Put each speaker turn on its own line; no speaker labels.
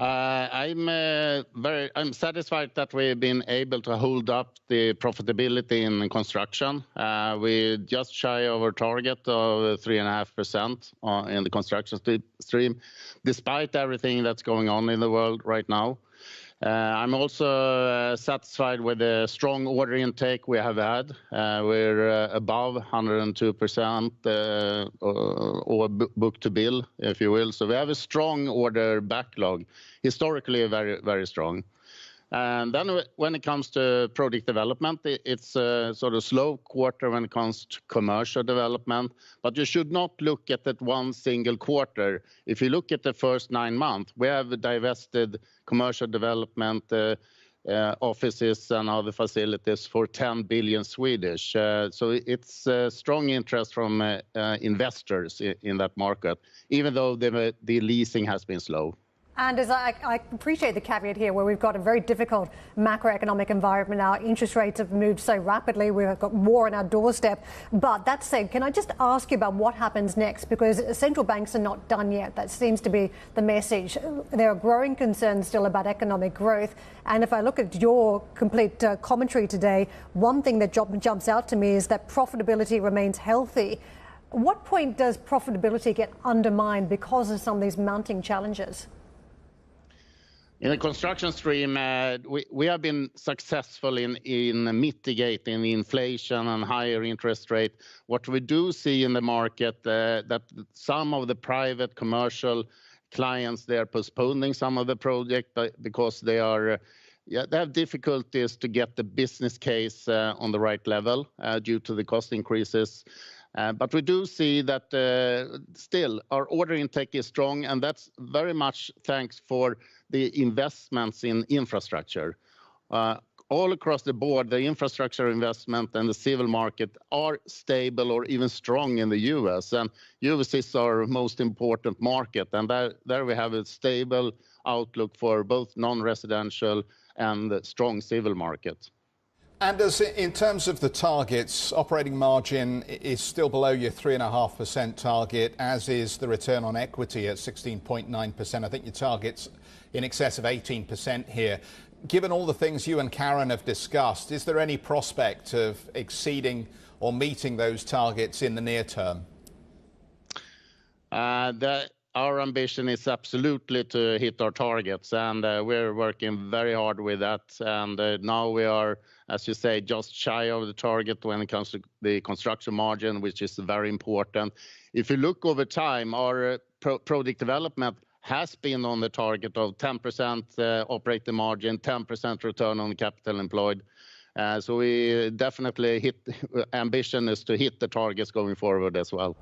I'm satisfied that we've been able to hold up the profitability in construction. We just shy of our target of 3.5% in the construction stream, despite everything that's going on in the world right now. I'm also satisfied with the strong order intake we have had. We're above 102% or book to bill, if you will. So we have a strong order backlog, historically very, very strong. And then when it comes to project development, it's a sort of slow quarter when it comes to commercial development. But you should not look at that one single quarter. If you look at the first 9 months, we have divested commercial development offices and other facilities for 10 billion Swedish. So it's a strong interest from investors in that market, even though the leasing has been slow.
And as I appreciate the caveat here where we've got a very difficult macroeconomic environment now. Interest rates have moved so rapidly. We've got war on our doorstep. But that said, can I just ask you about what happens next? Because central banks are not done yet. That seems to be the message. There are growing concerns still about economic growth. And if I look at your complete commentary today, one thing that jumps out to me is that profitability remains healthy. What point does profitability get undermined because of some of these mounting challenges?
In the construction stream, we have been successful in mitigating the inflation and higher interest rate. What we do see in the market that some of the private commercial clients, they are postponing some of the project because they have difficulties to get the business case on the right level due to the cost increases. But we do see that still our order intake is strong, and that's very much thanks for the investments in infrastructure. All across the board, the infrastructure investment and the civil market are stable or even strong in the US. And US is our most important market, and there we have a stable outlook for both non-residential and strong civil market.
Anders, in terms of the targets, operating margin is still below your 3.5% target, as is the return on equity at 16.9%. I think your target's in excess of 18% here. Given all the things you and Karen have discussed, is there any prospect of exceeding or meeting those targets in the near term?
Our ambition is absolutely to hit our targets, and we're working very hard with that. And now we are, as you say, just shy of the target when it comes to the construction margin, which is very important. If you look over time, our project development has been on the target of 10% operating margin, 10% return on capital employed. So we definitely ambition is to hit the targets going forward as well.